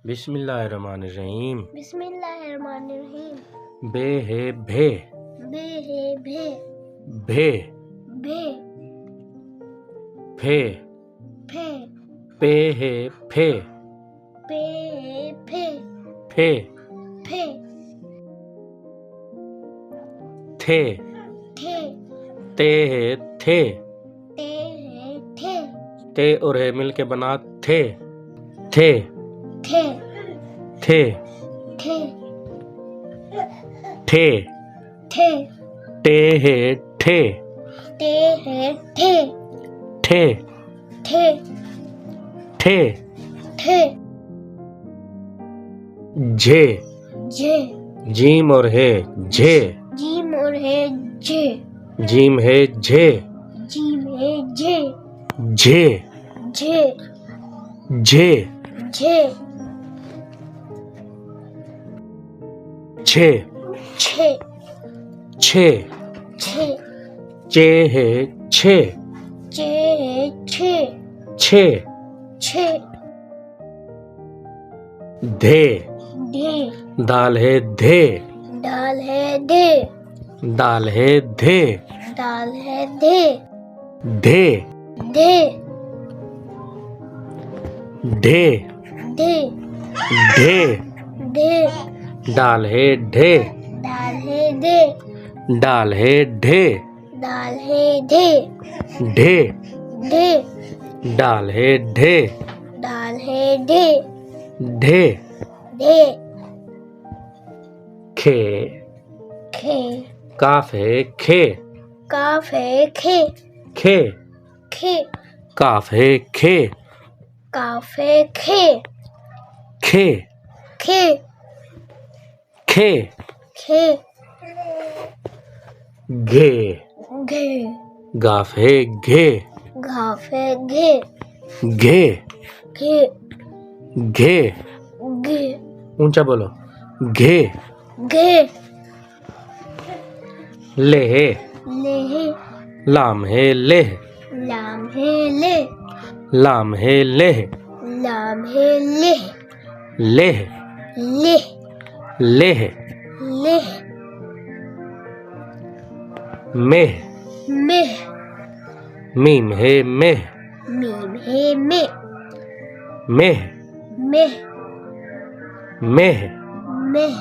बिस्मिल्लाहिर्रहमानिर्रहीम। बिस्मिल्लाहिर्रहमानिर्रहीम। बे है भे, बे है भे, भे भे फे, फे, पे है फे, पे है फे, फे फे थे, थे, ते है थे, ते है थे, ते और है मिल के बना थे, थे थे, थे थे, ठे, थे, टे है ठे, ते है थे, ठे थे, ठे थे, झे, जे, जीम और है झे, जीम और है जे, जीम है झे, जीम है जे, झे जे, झे जे, छे, छे, छे छे, चे है छे, चे है छे, छे छे, धे, धे, दाल है धे, दाल है दे, दाल है धे, दाल है दे, धे दे, ढे, दे, ढे दे, दाल है ढे, दाल है दे, दाल है ढे, दाल है दे, ढे दे, दाल है ढे, दाल है दे, ढे दे, खे, खे, काफ है खे, काफ है खे, खे खे, काफ है खे, काफ है खे, खे खे, खे खे, घे, घे, गाफ है घे, घाफ है घे, घे घे, घे घे, ऊंचा बोलो घे, घे, ले है ले, लाम है लेह, लाम है ले, लाम है लेह, लाम है ले, लेह ले, लेह ले, मेह, मेह, मीम है मेह, मीम है मे, मेह मेह, मेह मेह,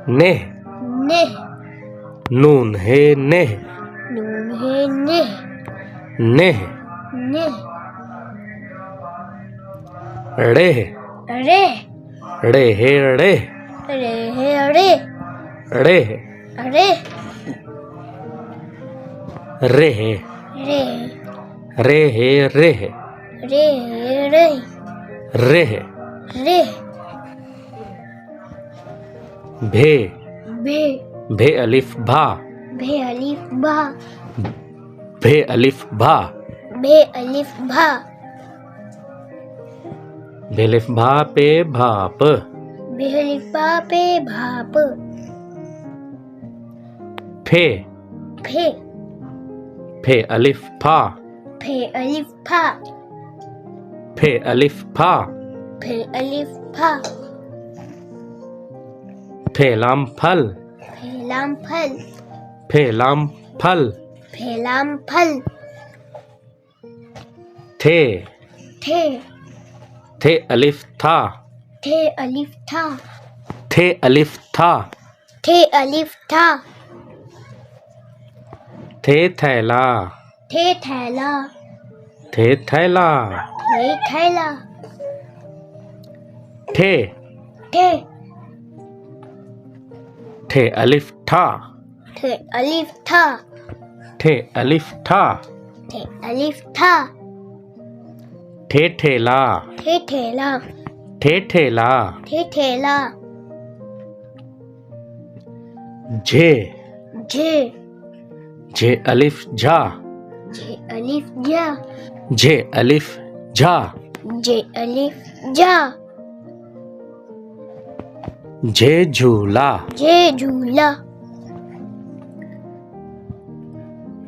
नेह, नेह, नून है नेह, नून है नेह, नेह नेह, रेह, रे, रे है रेह, रे है रे, रेह रे, रेह रे, रे है रेह, रे है रे, रेह रे, भे, भे, भे अलिफ भा, भे अलिफ भा, भे अलिफ भा, भे अलिफ भा, भेलिफ भा पे भाप, भे अलिफ भा पे भाप, फे, फे, फे अलिफ फा, फे अलिफ फा, फे अलिफ फा, फे अलिफ फा, फे लाम फल, फे लाम फल, फे लाम फल, फे लाम फल, थे, थे, थे अलिफ था, थे अलिफ था, थे अलिफ था, थे अलिफ था, थे थैला, थे थैला, थे थैला, थे थैला, ठे, थे, ठे अलिफ ठा, थे अलिफ था, ठे अलिफ ठा, थे अलिफ था, ठे ठेला, थे ठेला, ठे ठेला, थे ठेला, झे, जे, झे अलिफ झा, जे अलिफ जा, झे अलिफ झा, जे अलिफ जा, झे झूला, जे झूला,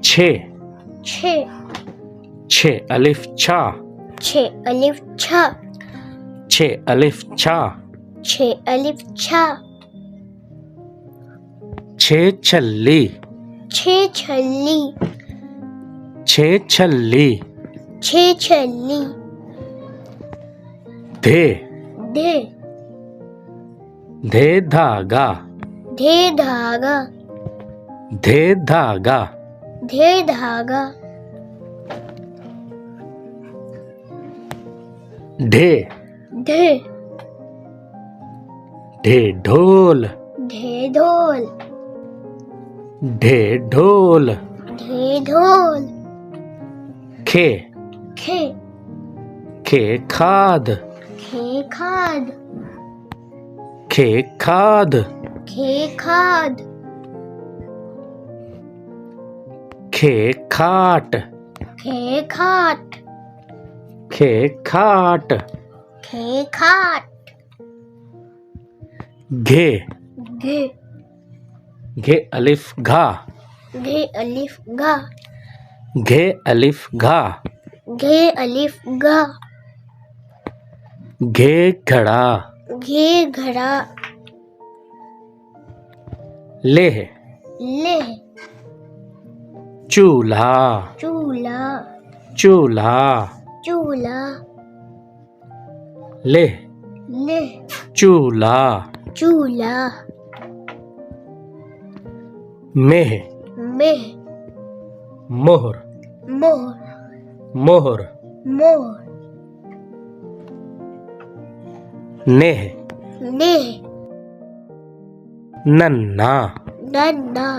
छे, छे, छे अलिफ छा, छे अलिफ छा, छे अलिफ छा, छे अलिफ छा, छे छल्ली, छे छल्ली, छे छल्ली, छे छल्ली, धे, धे, धे धागा, धे धागा, धे धागा, धे धागा, ढे, धे, ढे ढोल, धे ढोल, ढे ढोल, धे ढोल, खे, खे, खे खाद, खे खाद, खे खाद, खे खाद, खे खाट, खे खाट, खे खाट, खे खाट, घे, घे, घे अलिफ घा, घे अलिफ घा, घे अलिफ घा, घे अलिफ घा, घे घड़ा, घे घड़ा, लेह, ले, चूल्हा, चूल्हा, चूल्हा, चूल्हा, लेह, ले, चूल्हा, चूल्हा, मेह, मेह, मोहर, मोहर, मोहर, मोहर, नेह, नेह, नन्हा, नन्हा,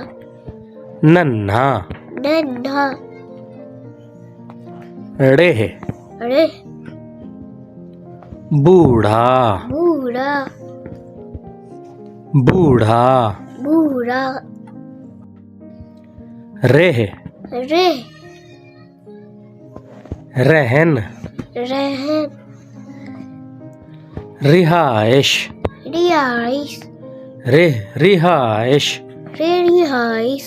नन्हा, नन्हा, रेह, रे, बूढ़ा, बूढ़ा, बूढ़ा, बूढ़ा, रेह, रे, रहन, रहन, रिहाइश, रिहाइश, रिहाइश, रिहाइश,